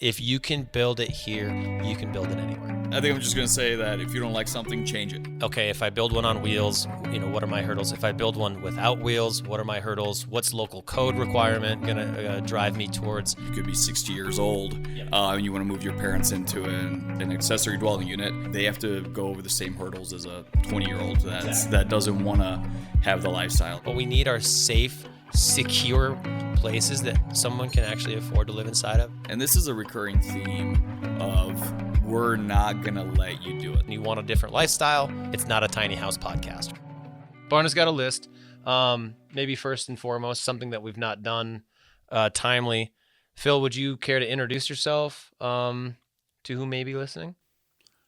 if you can build it here, you can build it anywhere. I think I'm just going to say that if you don't like something, change it. Okay, if I build one on wheels, what are my hurdles? If I build one without wheels, what are my hurdles? What's local code requirement going to drive me towards? You could be 60 years old, and you want to move your parents into an accessory dwelling unit. They have to go over the same hurdles as a 20-year-old that doesn't want to have the lifestyle. But we need our safe, secure places that someone can actually afford to live inside of. And this is a recurring theme of we're not going to let you do it. You want a different lifestyle, it's not a tiny house podcast. Barna's got a list. Maybe first and foremost, something that we've not done timely. Phil, would you care to introduce yourself to who may be listening?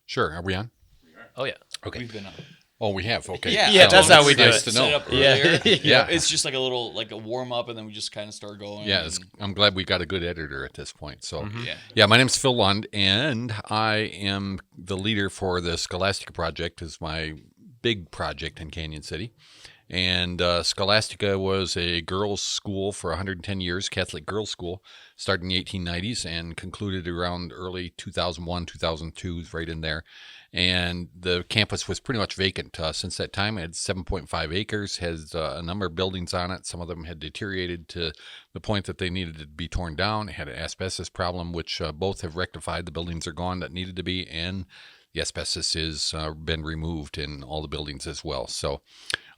Sure. Are we on? Oh, yeah. Okay. We've been on. Oh, we have. Okay. Yeah, that's how we do nice it. to know. Set up earlier. Yeah. It's just like a warm up, and then we just kind of start going. Yeah, I'm glad we got a good editor at this point. So, Yeah. my name's Phil Lund, and I am the leader for the Scholastica project. Is my big project in Canon City. And Scholastica was a girls' school for 110 years, Catholic girls' school, started in the 1890s and concluded around early 2001, 2002, right in there. And the campus was pretty much vacant since that time. It had 7.5 acres, has a number of buildings on it. Some of them had deteriorated to the point that they needed to be torn down. It had an asbestos problem, which both have rectified. The buildings are gone that needed to be, and the asbestos has been removed in all the buildings as well. So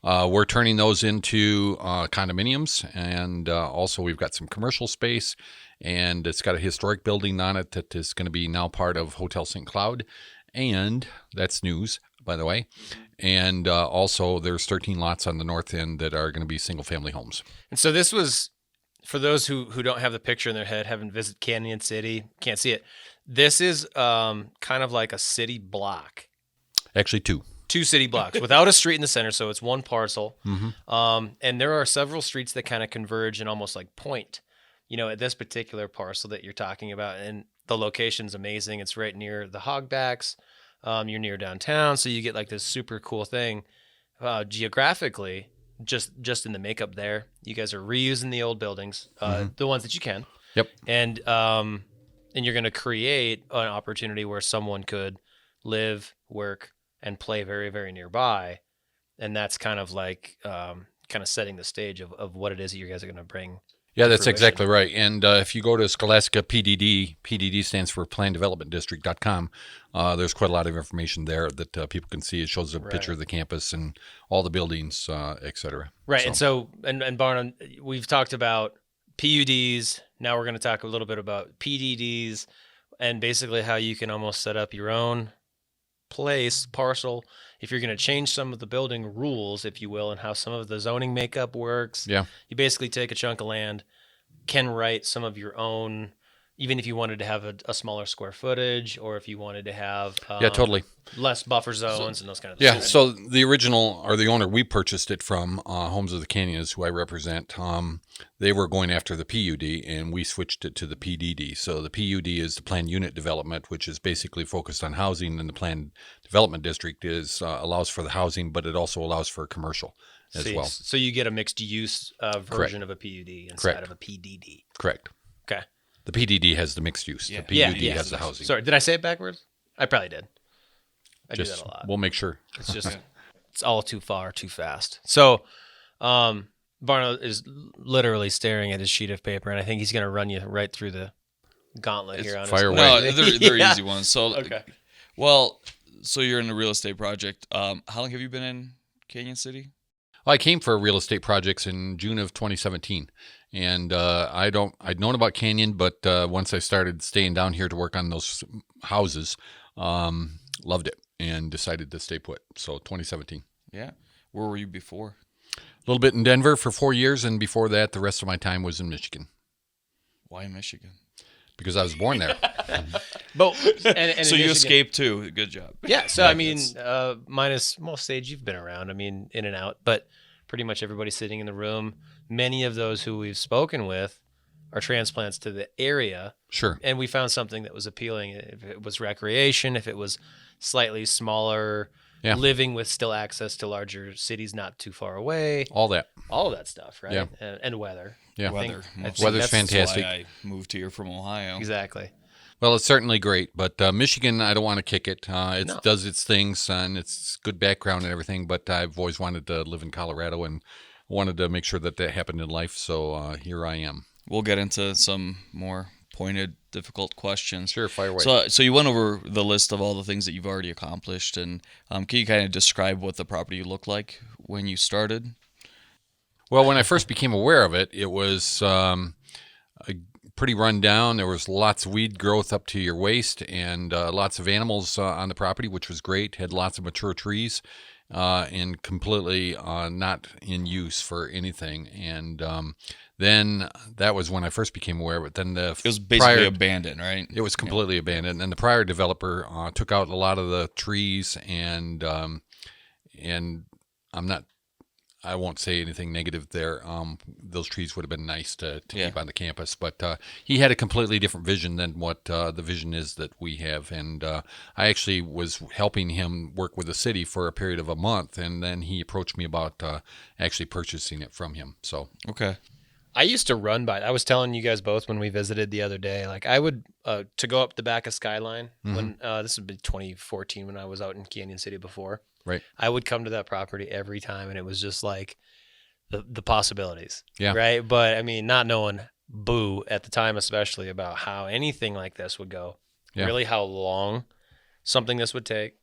we're turning those into condominiums, and also we've got some commercial space, and it's got a historic building on it that is going to be now part of Hotel St. Cloud, and that's news, by the way. And also there's 13 lots on the north end that are going to be single-family homes. And so this was, for those who don't have the picture in their head, haven't visited Canon City, can't see it, this is kind of like a city block. Actually, two city blocks without a street in the center, so it's one parcel. Mm-hmm. And there are several streets that kind of converge and almost like point, at this particular parcel that you're talking about. And the location's amazing. It's right near the hogbacks. You're near downtown, so you get like this super cool thing. Geographically, just in the makeup there, you guys are reusing the old buildings, the ones that you can. Yep. And you're going to create an opportunity where someone could live, work, and play very, very nearby. And that's kind of like setting the stage of what it is that you guys are going to bring. Yeah, that's exactly right. And if you go to Scholastica PDD stands for Plan Development District.com, there's quite a lot of information there that people can see. It shows a picture of the campus and all the buildings, et cetera. Right. So. And Barna, we've talked about PUDs. Now we're going to talk a little bit about PDDs and basically how you can almost set up your own parcel, if you're going to change some of the building rules, if you will, and how some of the zoning makeup works. Yeah. You basically take a chunk of land, can write some of your own, even if you wanted to have a smaller square footage, or if you wanted to have totally less buffer zones and those kind of things. things. Yeah, so the original, or the owner we purchased it from, Homes of the Canyons, who I represent, they were going after the PUD, and we switched it to the PDD. So the PUD is the Planned Unit Development, which is basically focused on housing, and the Planned Development District is allows for the housing, but it also allows for commercial as well. So you get a mixed-use version of a PUD inside of a PDD. Correct. Okay. The PDD has the mixed use. Yeah. The PUD has the housing. Sorry, did I say it backwards? I probably did. I do that a lot. We'll make sure. It's just, it's all too far, too fast. So, Barna is literally staring at his sheet of paper, and I think he's going to run you right through the gauntlet here. On fire away. No, they're easy ones. So, okay. Well, so you're in the real estate project. How long have you been in Canon City? Well, I came for real estate projects in June of 2017, and I'd known about Canyon, but once I started staying down here to work on those houses, loved it and decided to stay put. So 2017. Yeah. Where were you before? A little bit in Denver for 4 years, and before that, the rest of my time was in Michigan. Why Michigan? Because I was born there. But and so you escaped too. Good job. Yeah. So I mean, minus Sage, you've been around. I mean, in and out, but pretty much everybody sitting in the room. Many of those who we've spoken with are transplants to the area. Sure. And we found something that was appealing. If it was recreation, if it was slightly smaller, living with still access to larger cities not too far away. All of that stuff, right? Yeah. And weather. Yeah. Weather. Weather's fantastic. That's why I moved here from Ohio. Exactly. Well, it's certainly great, but Michigan, I don't want to kick it. It No. does its things, and it's good background and everything. But I've always wanted to live in Colorado and wanted to make sure that that happened in life. So here I am. We'll get into some more pointed, difficult questions. Sure, fire away. So you went over the list of all the things that you've already accomplished, and can you kind of describe what the property looked like when you started? Well, when I first became aware of it, it was pretty run down. There was lots of weed growth up to your waist and lots of animals on the property, which was great. Had lots of mature trees and completely not in use for anything. And then that was when I first became aware of it. Then It was basically abandoned, right? it was completely abandoned. And the prior developer took out a lot of the trees and I won't say anything negative there. Those trees would have been nice to keep on the campus, but he had a completely different vision than what the vision is that we have. And I actually was helping him work with the city for a period of a month, and then he approached me about actually purchasing it from him. So Okay. I used to run by. I was telling you guys both when we visited the other day. Like I would to go up the back of Skyline when this would be 2014 when I was out in Canyon City before. right, I would come to that property every time, and it was just like the possibilities. Yeah. Right. But I mean, not knowing boo at the time, especially about how anything like this would go. Yeah. Really, how long something this would take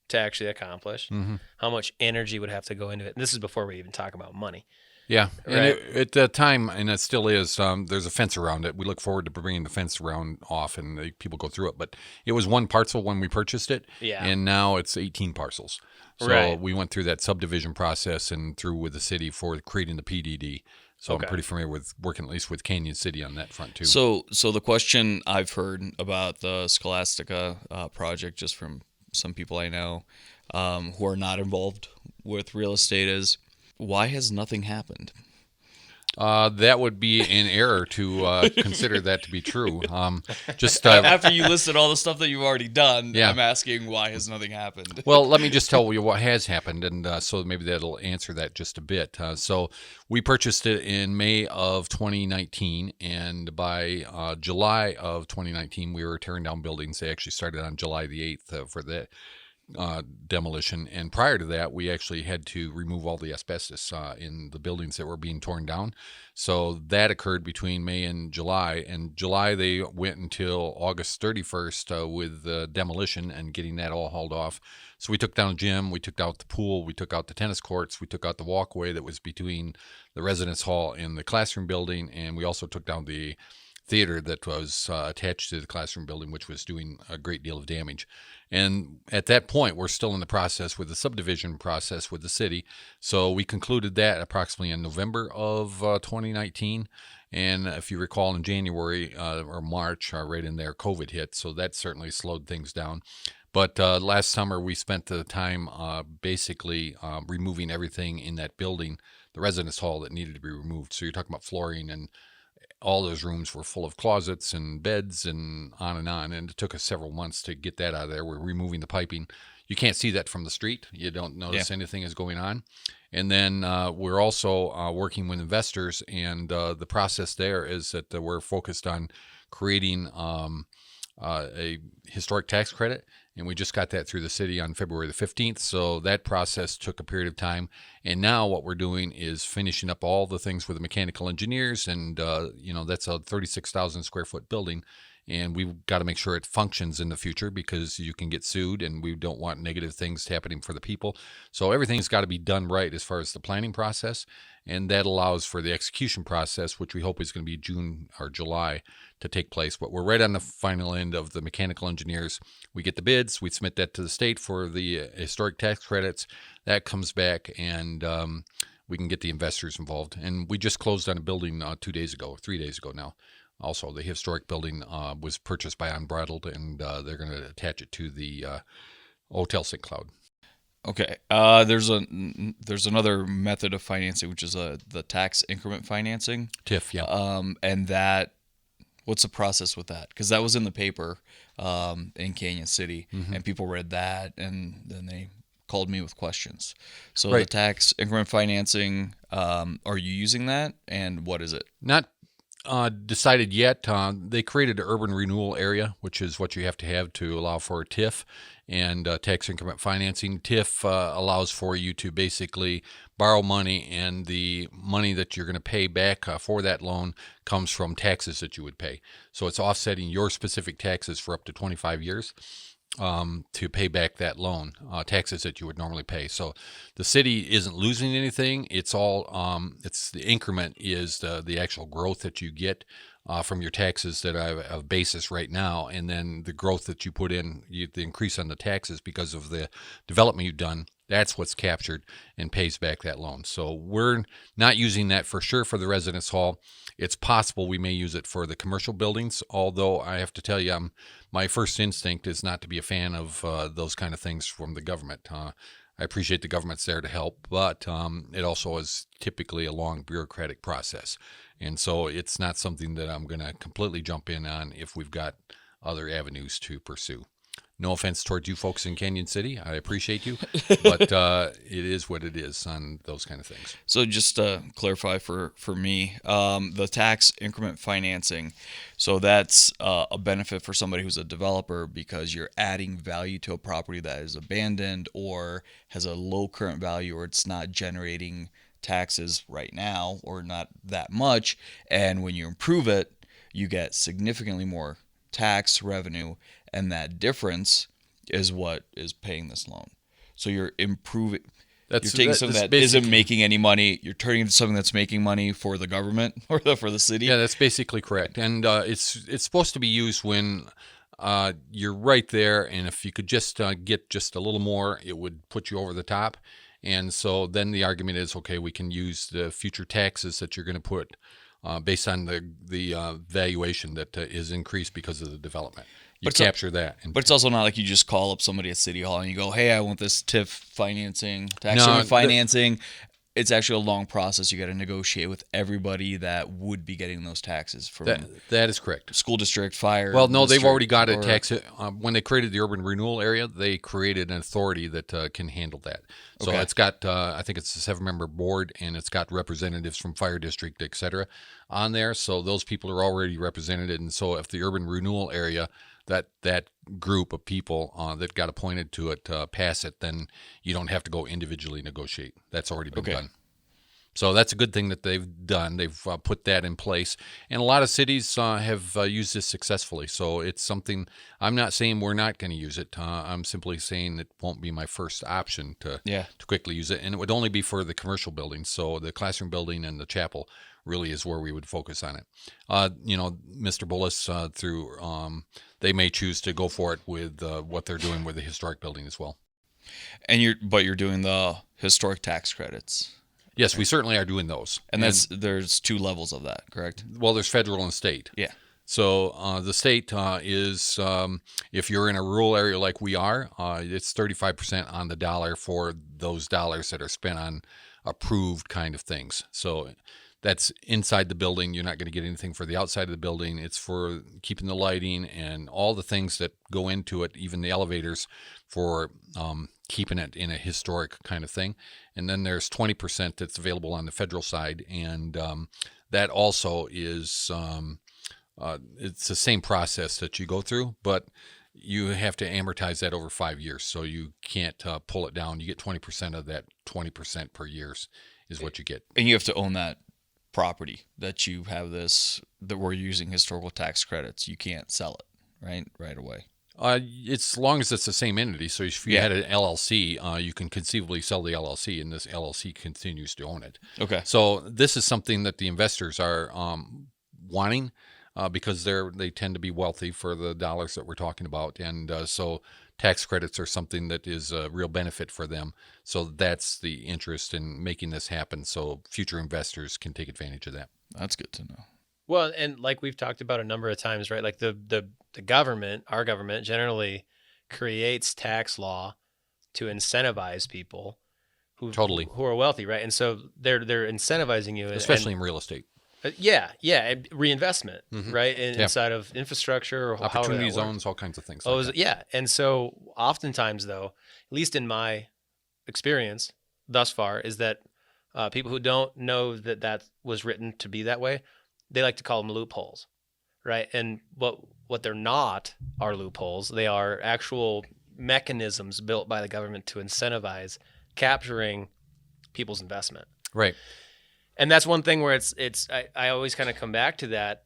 to actually accomplish. How much energy would have to go into it. And this is before we even talk about money. yeah. And Right. at the time, and it still is, there's a fence around it. We look forward to bringing the fence around off, and people go through it. But it was one parcel when we purchased it, Yeah. and now it's 18 parcels. So Right. we went through that subdivision process and through with the city for creating the PDD. So Okay. I'm pretty familiar with working at least with Canyon City on that front too. So the question I've heard about the Scholastica project, just from some people I know who are not involved with real estate, is why has nothing happened? That would be an error to consider that to be true. Just After you listed all the stuff that you've already done, Yeah. I'm asking why has nothing happened? Well, let me just tell you what has happened, and so maybe that'll answer that just a bit. So we purchased it in May of 2019, and by July of 2019, we were tearing down buildings. They actually started on July the 8th for the demolition, and prior to that we actually had to remove all the asbestos in the buildings that were being torn down. So that occurred between May and July they went until August 31st with the demolition and getting that all hauled off. So we took down a gym, we took out the pool, we took out the tennis courts, we took out the walkway that was between the residence hall and the classroom building, and we also took down the theater that was attached to the classroom building, which was doing a great deal of damage. And at that point, we're still in the process with the subdivision process with the city. So we concluded that approximately in November of 2019. And if you recall, in January or March, right in there, COVID hit. So that certainly slowed things down. But last summer, we spent the time basically removing everything in that building, the residence hall that needed to be removed. So you're talking about flooring, and all those rooms were full of closets and beds and on. And it took us several months to get that out of there. We're removing the piping. You can't see that from the street. You don't notice anything is going on. And then we're also working with investors, and the process there is that we're focused on creating a historic tax credit, and we just got that through the city on February the 15th. So that process took a period of time, and now what we're doing is finishing up all the things with the mechanical engineers, and that's a 36,000 square foot building, and we've got to make sure it functions in the future because you can get sued, and we don't want negative things happening for the people. So everything's got to be done right as far as the planning process, and that allows for the execution process, which we hope is going to be June or July to take place. But we're right on the final end of the mechanical engineers. We get the bids, we submit that to the state for the historic tax credits. That comes back, and we can get the investors involved. And we just closed on a building 3 days ago now. Also, the historic building was purchased by Unbridled, and they're going to attach it to the Hotel St. Cloud. Okay. There's another method of financing, which is the tax increment financing. TIF, yeah. And that, what's the process with that? Because that was in the paper in Canyon City, and people read that, and then they called me with questions. So the tax increment financing, are you using that, and what is it? Not decided yet. They created an urban renewal area, which is what you have to allow for TIF and tax increment financing. TIF allows for you to basically borrow money, and the money that you're going to pay back for that loan comes from taxes that you would pay. So it's offsetting your specific taxes for up to 25 years. To pay back that loan, taxes that you would normally pay. So the city isn't losing anything. It's all, it's the increment is the actual growth that you get from your taxes that have a basis right now. And then the growth that you put in, the increase on the taxes because of the development you've done, that's what's captured and pays back that loan. So we're not using that for sure for the residence hall. It's possible we may use it for the commercial buildings, although I have to tell you, my first instinct is not to be a fan of those kind of things from the government. I appreciate the government's there to help, but it also is typically a long bureaucratic process. And so it's not something that I'm going to completely jump in on if we've got other avenues to pursue. No offense towards you folks in Canyon City. I appreciate you, but it is what it is on those kind of things. So just to clarify for me, the tax increment financing, so that's a benefit for somebody who's a developer because you're adding value to a property that is abandoned or has a low current value, or it's not generating taxes right now or not that much. And when you improve it, you get significantly more tax revenue, and that difference is what is paying this loan. So you're improving. You're taking something that isn't making any money. You're turning it into something that's making money for the government or for the city. Yeah, that's basically correct. And it's supposed to be used when you're right there, and if you could just get just a little more, it would put you over the top. And so then the argument is, okay, we can use the future taxes that you're going to put based on the valuation that is increased because of the development. You capture that. But it's also not like you just call up somebody at City Hall and you go, hey, I want this TIF financing, tax financing. It's actually a long process. You got to negotiate with everybody that would be getting those taxes from that is correct. School district, fire. Well, no, they've already got a tax. When they created the urban renewal area, they created an authority that can handle that. So it's got, I think it's a 7-member board, and it's got representatives from fire district, et cetera, on there. So those people are already represented. And so if the urban renewal area, that group of people that got appointed to it pass it, then you don't have to go individually negotiate. That's already been done. So that's a good thing that they've done. They've put that in place. And a lot of cities have used this successfully. So it's something, I'm not saying we're not going to use it. I'm simply saying it won't be my first option to quickly use it. And it would only be for the commercial buildings. So the classroom building and the chapel really is where we would focus on it. Mr. Bullis, they may choose to go for it with what they're doing with the historic building as well. And you're doing the historic tax credits. Yes, we certainly are doing those. And there's 2 levels of that, correct? Well, there's federal and state. Yeah. So the state is, if you're in a rural area like we are, it's 35% on the dollar for those dollars that are spent on approved kind of things. So that's inside the building. You're not going to get anything for the outside of the building. It's for keeping the lighting and all the things that go into it, even the elevators, for keeping it in a historic kind of thing. And then there's 20% that's available on the federal side, and that also is it's the same process that you go through, but you have to amortize that over 5 years, so you can't pull it down. You get 20% of that 20% per year is what you get. And you have to own that property that you have that we're using historical tax credits. You can't sell it right away. It's as long as it's the same entity. So if you had an LLC, you can conceivably sell the LLC, and this LLC continues to own it. Okay. So this is something that the investors are wanting because they tend to be wealthy for the dollars that we're talking about, and so tax credits are something that is a real benefit for them. So that's the interest in making this happen, so future investors can take advantage of that. That's good to know. Well, and like we've talked about a number of times, right? Like the government, our government, generally creates tax law to incentivize people who are wealthy, right? And so they're incentivizing you, especially in real estate. And reinvestment, right? Inside of infrastructure or opportunity zones, all kinds of things. And so oftentimes, though, at least in my experience thus far, is that people who don't know that was written to be that way, they like to call them loopholes, right? And what they're not are loopholes. They are actual mechanisms built by the government to incentivize capturing people's investment. Right. And that's one thing where I always kind of come back to that,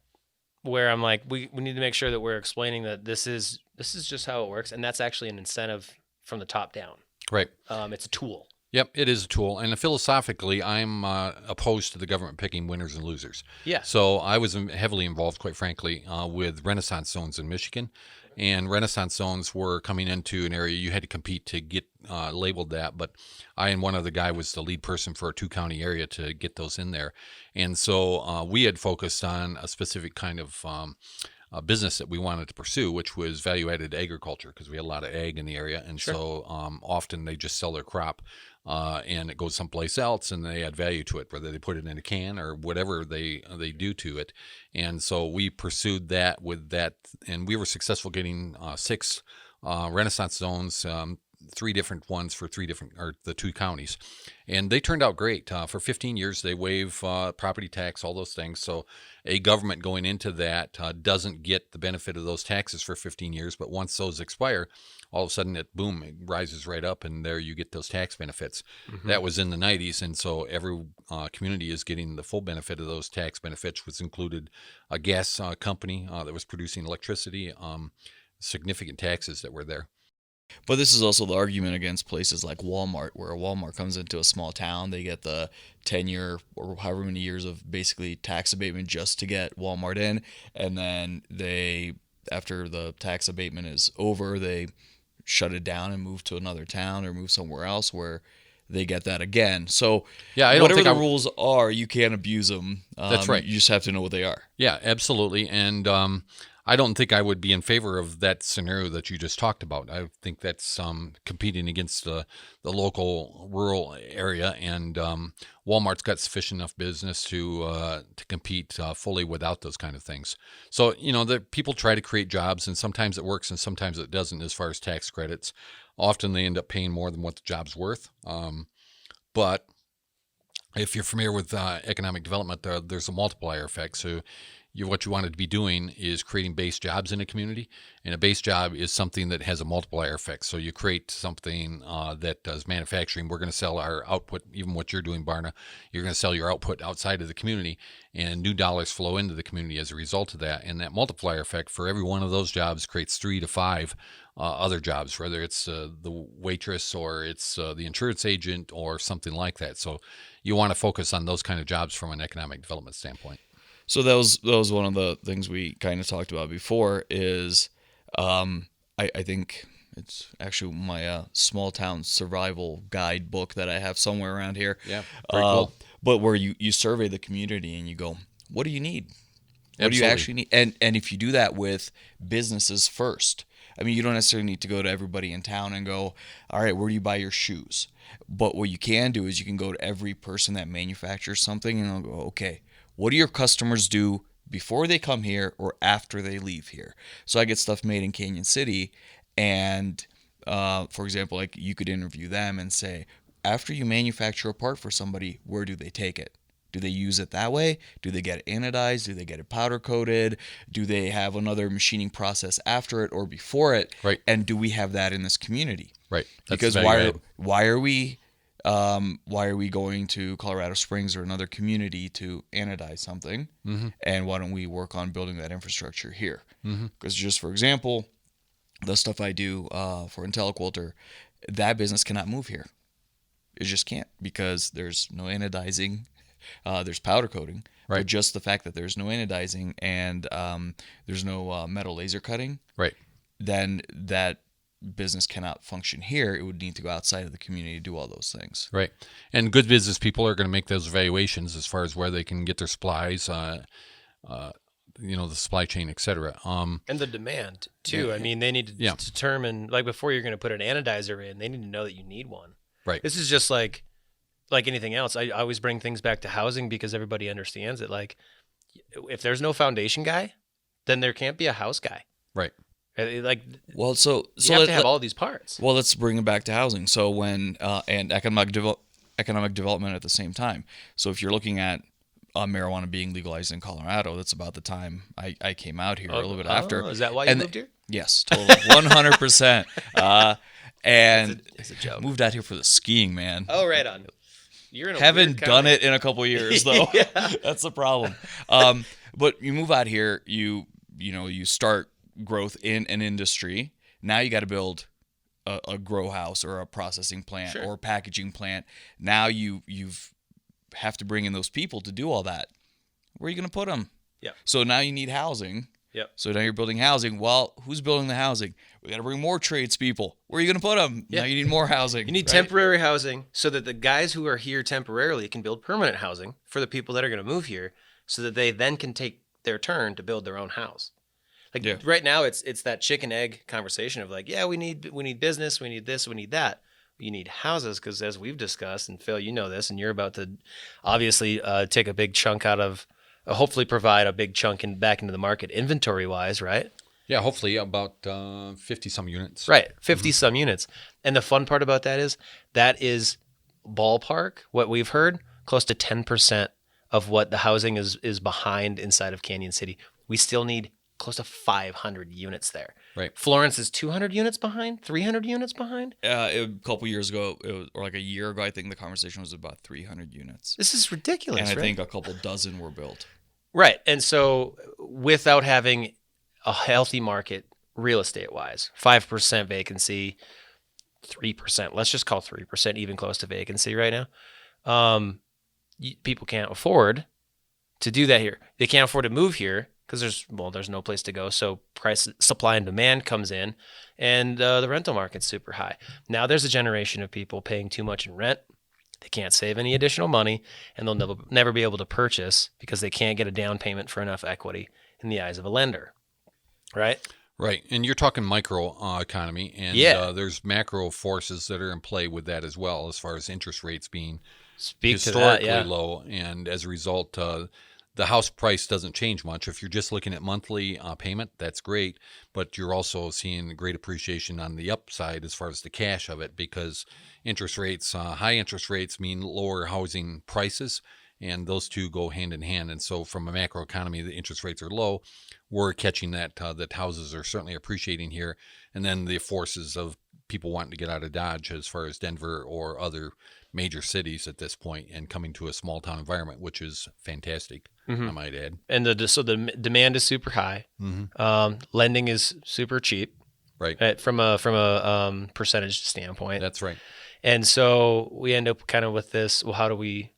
where I'm like, we need to make sure that we're explaining that this is just how it works, and that's actually an incentive from the top down. Right. It's a tool. Yep, it is a tool. And philosophically, I'm opposed to the government picking winners and losers. Yeah. So I was heavily involved, quite frankly, with Renaissance zones in Michigan. And Renaissance zones were coming into an area you had to compete to get labeled that. But I and one other guy was the lead person for a 2-county area to get those in there. And so we had focused on a specific kind of business that we wanted to pursue, which was value-added agriculture, because we had a lot of ag in the area. And so often they just sell their crop and it goes someplace else, and they add value to it, whether they put it in a can or whatever they do to it. And so we pursued that with that, and we were successful getting 6 Renaissance zones, 3 different ones for the 2 counties, and they turned out great. For 15 years, they waive property tax, all those things. So a government going into that doesn't get the benefit of those taxes for 15 years, but once those expire, all of a sudden it rises right up, and there you get those tax benefits. Mm-hmm. That was in the 90s, and so every community is getting the full benefit of those tax benefits, which included a gas company that was producing electricity, significant taxes that were there. But this is also the argument against places like Walmart, where a Walmart comes into a small town, they get the 10-year or however many years of basically tax abatement just to get Walmart in, and then after the tax abatement is over, they shut it down and move to another town or move somewhere else where they get that again. So whatever the rules are, you can't abuse them. That's right. You just have to know what they are. Yeah, absolutely. And I don't think I would be in favor of that scenario that you just talked about. I think that's competing against the local rural area, and Walmart's got sufficient enough business to compete fully without those kind of things. So, the people try to create jobs, and sometimes it works and sometimes it doesn't as far as tax credits. Often they end up paying more than what the job's worth. But if you're familiar with economic development, there's a multiplier effect. So what you want to be doing is creating base jobs in a community, and a base job is something that has a multiplier effect. So you create something that does manufacturing. We're going to sell our output, even what you're doing, Barna. You're going to sell your output outside of the community, and new dollars flow into the community as a result of that. And that multiplier effect for every one of those jobs creates 3 to 5 other jobs, whether it's the waitress or it's the insurance agent or something like that. So you want to focus on those kind of jobs from an economic development standpoint. So that was one of the things we kind of talked about before is I think it's actually my small town survival guide book that I have somewhere around here. Yeah, very cool. But where you survey the community and you go, what do you need? What do you actually need? And if you do that with businesses first, I mean, you don't necessarily need to go to everybody in town and go, all right, where do you buy your shoes? But what you can do is you can go to every person that manufactures something and they'll go, okay, what do your customers do before they come here or after they leave here? So I get stuff made in Canon City, and for example, like you could interview them and say, after you manufacture a part for somebody, where do they take it? Do they use it that way? Do they get it anodized? Do they get it powder coated? Do they have another machining process after it or before it? Right. And do we have that in this community? Right. Because why are we going to Colorado Springs or another community to anodize something? Mm-hmm. And why don't we work on building that infrastructure here? Because just for example, the stuff I do for IntelliQuilter, that business cannot move here. It just can't, because there's no anodizing. There's powder coating. Right. But just the fact that there's no anodizing and there's no metal laser cutting. Right. Then that business cannot function here. It would need to go outside of the community to do all those things. Right. And good business people are going to make those evaluations as far as where they can get their supplies, the supply chain, et cetera. And the demand too. I mean, they need to determine, like, before you're going to put an anodizer in, they need to know that you need one. Right. This is just like anything else. I always bring things back to housing because everybody understands it. Like, if there's no foundation guy, then there can't be a house guy. Right. Like, well, so you have to have all these parts. Well, let's bring it back to housing. So when and economic development at the same time. So if you're looking at marijuana being legalized in Colorado. That's about the time I came out here, a little bit after. Is that why you moved here? Yes, totally, 100%. And It's a joke. moved out here for the skiing, man. Oh, right on. You're in a Haven't weird done county. it in a couple years though. Yeah. That's the problem. But you move out here, you start growth in an industry. Now you got to build a grow house or a processing plant Sure. or a packaging plant. Now you've have to bring in those people to do all that. Where are you going to put them? Yeah. So now you need housing. Yep. So now you're building housing. Well, who's building the housing? We got to bring more tradespeople. Where are you going to put them? Yeah. Now you need more housing. You need right? temporary housing so that the guys who are here temporarily can build permanent housing for the people that are going to move here, so that they then can take their turn to build their own house. Like Yeah. right now, it's that chicken egg conversation of like, yeah, we need business, we need this, we need that. You need houses because, as we've discussed, and Phil, you know this, and you're about to obviously take a big chunk out of, hopefully provide a big chunk back into the market inventory wise, right? Yeah, hopefully about 50 some units. Right, 50 some units. And the fun part about that is ballpark, what we've heard, close to 10% of what the housing is behind inside of Canyon City. We still need close to 500 units there. Right. Florence is 200 units behind, 300 units behind. A couple years ago, or like a year ago, I think the conversation was about 300 units. This is ridiculous, And I right? think a couple dozen were built. Right. And so without having a healthy market real estate wise, 5% vacancy, 3%, let's just call 3% even close to vacancy right now. People can't afford to do that here. They can't afford to move here because there's no place to go. So supply and demand comes in, and the rental market's super high. Now there's a generation of people paying too much in rent. They can't save any additional money, and they'll never be able to purchase because they can't get a down payment for enough equity in the eyes of a lender, right? Right. And you're talking micro economy, and Yeah. there's macro forces that are in play with that as well, as far as interest rates being Speak to historically that, yeah. low. And as a result, the house price doesn't change much. If you're just looking at monthly payment, that's great. But you're also seeing great appreciation on the upside as far as the cash of it, because interest rates, high interest rates mean lower housing prices. And those two go hand in hand. And so from a macro economy, the interest rates are low. We're catching that houses are certainly appreciating here. And then the forces of people wanting to get out of Dodge as far as Denver or other major cities at this point and coming to a small town environment, which is fantastic, I might add. And so the demand is super high. Lending is super cheap, Right. from a percentage standpoint. That's right. And so we end up kind of with this. Well, how do we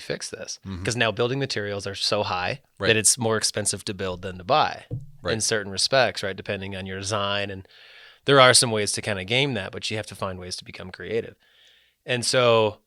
fix this? Because now building materials are so high Right. that it's more expensive to build than to buy Right. in certain respects, right? Depending on your design. And there are some ways to kind of game that, but you have to find ways to become creative. And so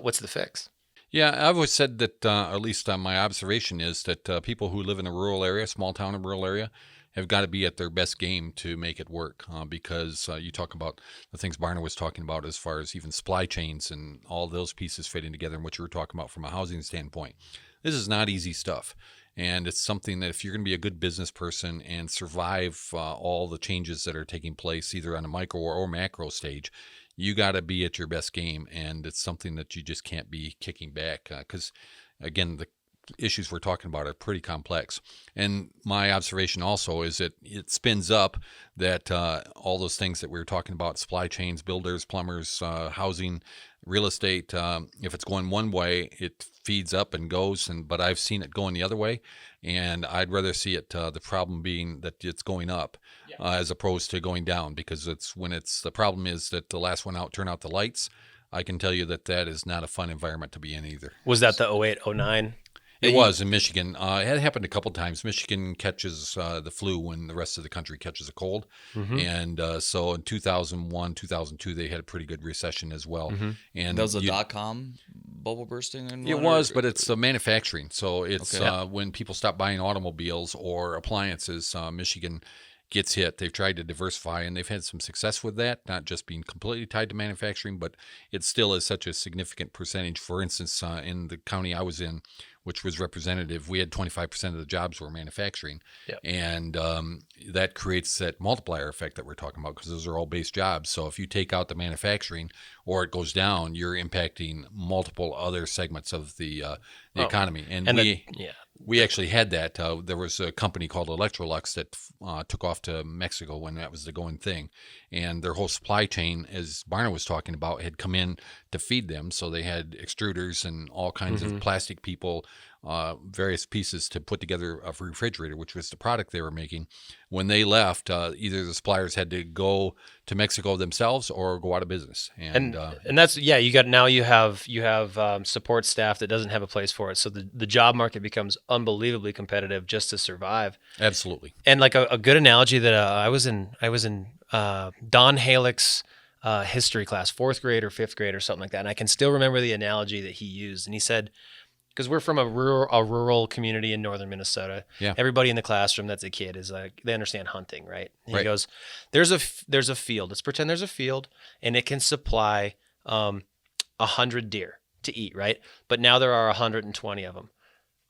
what's the fix? Yeah, I've always said that, at least my observation is that people who live in a rural area, small town or rural area, have got to be at their best game to make it work, because you talk about the things Barna was talking about as far as even supply chains and all those pieces fitting together and what you were talking about from a housing standpoint. This is not easy stuff. And it's something that if you're going to be a good business person and survive all the changes that are taking place, either on a micro or macro stage, you got to be at your best game. And it's something that you just can't be kicking back because, again, the issues we're talking about are pretty complex. And my observation also is that it spins up that all those things that we were talking about, supply chains, builders, plumbers, housing, real estate, if it's going one way, it feeds up and goes. But I've seen it going the other way. And I'd rather see it, the problem being that it's going up as opposed to going down, because the problem is that the last one out, turn out the lights. I can tell you that is not a fun environment to be in either. Was that the 08, 09? It was in Michigan. It had happened a couple times. Michigan catches the flu when the rest of the country catches a cold. And so in 2001, 2002, they had a pretty good recession as well. And That was a dot-com bubble bursting? it was, but it's manufacturing. So it's Okay. when people stop buying automobiles or appliances, Michigan gets hit. They've tried to diversify, and they've had some success with that, not just being completely tied to manufacturing, but it still is such a significant percentage. For instance, in the county I was in, which was representative. We had 25% of the jobs were manufacturing, Yep. and that creates that multiplier effect that we're talking about because those are all base jobs. So if you take out the manufacturing or it goes down, you're impacting multiple other segments of the economy. And we actually had that. There was a company called Electrolux that took off to Mexico when that was the going thing. And their whole supply chain, as Barna was talking about, had come in to feed them. So they had extruders and all kinds of plastic people, various pieces to put together a refrigerator, which was the product they were making. When they left, either the suppliers had to go to Mexico themselves or go out of business. And that's you have support staff that doesn't have a place for it. So the job market becomes unbelievably competitive just to survive. Absolutely. And like a good analogy that I was in Don Halick's history class, 4th grade or 5th grade or something like that. And I can still remember the analogy that he used. And he said, because we're from a rural community in northern Minnesota. Yeah. Everybody in the classroom that's a kid is like, they understand hunting, right? And he goes, there's a field. Let's pretend there's a field and it can supply 100 deer to eat, right? But now there are 120 of them.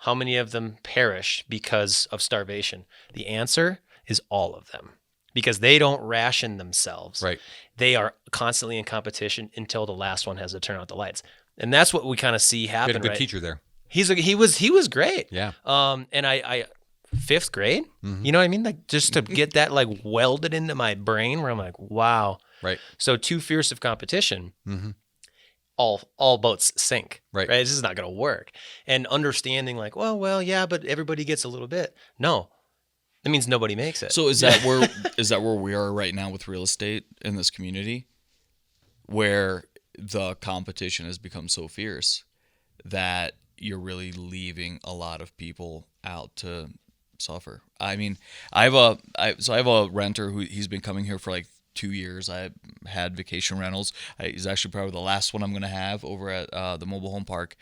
How many of them perish because of starvation? The answer is all of them. Because they don't ration themselves. Right. They are constantly in competition until the last one has to turn out the lights. And that's what we kind of see happen. We had a good teacher there. He was great. Yeah. And I 5th grade, you know what I mean? Like just to get that like welded into my brain where I'm like, wow. Right. So too fierce of competition, all boats sink. Right. This is not going to work. And understanding like, well, yeah, but everybody gets a little bit. No. That means nobody makes it. So is that where we are right now with real estate in this community, where the competition has become so fierce that you're really leaving a lot of people out to suffer? I mean, I have a renter who he's been coming here for like 2 years. I had vacation rentals. He's actually probably the last one I'm going to have over at the mobile home park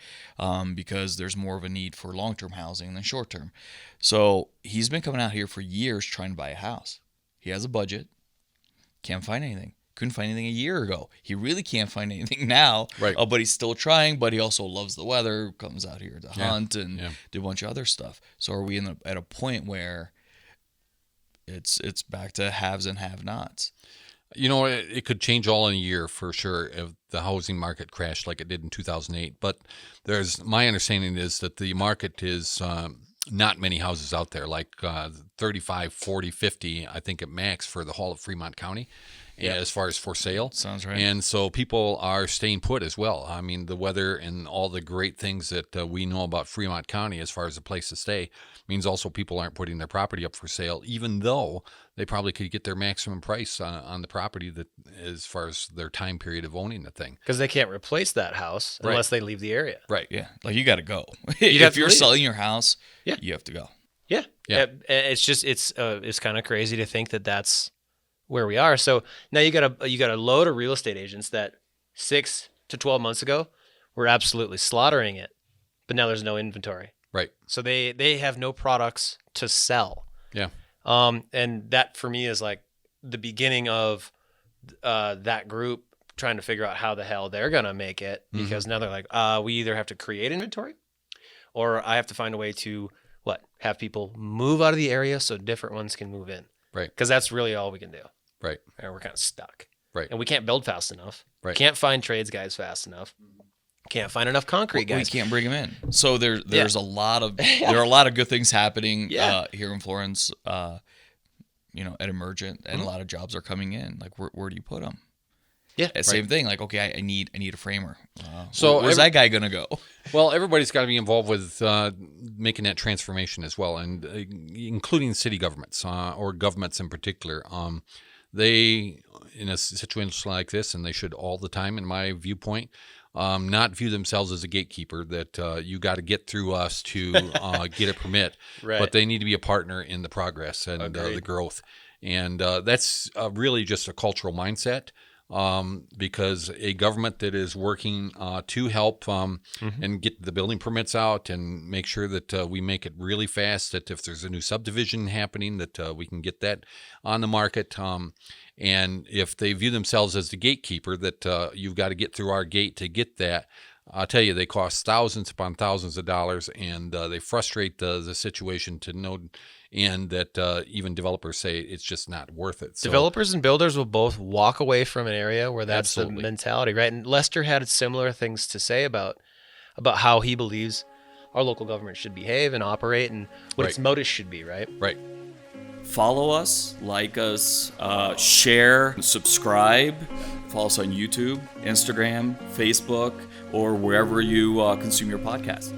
because there's more of a need for long-term housing than short-term. So he's been coming out here for years trying to buy a house. He has a budget. Can't find anything. Couldn't find anything a year ago. He really can't find anything now. Right. But he's still trying. But he also loves the weather, comes out here to hunt and do a bunch of other stuff. So are we at a point where it's back to haves and have-nots? You know, it could change all in a year for sure if the housing market crashed like it did in 2008. But my understanding is that the market is not many houses out there, like 35, 40, 50, I think at max for the whole of Fremont County. As far as for sale. Sounds right. And so people are staying put as well. I mean, the weather and all the great things that we know about Fremont County as far as a place to stay means also people aren't putting their property up for sale, even though they probably could get their maximum price on the property that as far as their time period of owning the thing. Because they can't replace that house unless they leave the area. Right. Yeah. Like you got to go. If you're selling your house, you have to go. Yeah. It's just, it's kind of crazy to think that that's where we are. So now you got a load of real estate agents that 6 to 12 months ago were absolutely slaughtering it, but now there's no inventory. Right. So they have no products to sell. Yeah. And that for me is like the beginning of that group trying to figure out how the hell they're gonna make it, because now they're like, we either have to create inventory, or I have to find a way to have people move out of the area so different ones can move in. Right. Because that's really all we can do. Right. And we're kind of stuck. Right. And we can't build fast enough. Right. Can't find trades guys fast enough. Can't find enough concrete guys. We can't bring them in. So there's a lot of there are a lot of good things happening here in Florence. At Emergent, and a lot of jobs are coming in. Like where do you put them? Yeah. Same thing. Like, okay, I need a framer. So where's that guy gonna go? Well, everybody's got to be involved with making that transformation as well, and including city governments or governments in particular. They, in a situation like this, and they should all the time, in my viewpoint, not view themselves as a gatekeeper that you got to get through us to get a permit, but they need to be a partner in the progress and the growth. And that's really just a cultural mindset. Because a government that is working to help and get the building permits out and make sure that we make it really fast, that if there's a new subdivision happening, that we can get that on the market. And if they view themselves as the gatekeeper, that you've got to get through our gate to get that, I'll tell you, they cost thousands upon thousands of dollars, and they frustrate the situation to no end that even developers say it's just not worth it. So, Developers and builders will both walk away from an area where that's Absolutely. the mentality, right? And Lester had similar things to say about how he believes our local government should behave and operate, and what its Right. motives should be, right? right. Follow us, like us, share, subscribe. Follow us on YouTube, Instagram, Facebook, or wherever you consume your podcast.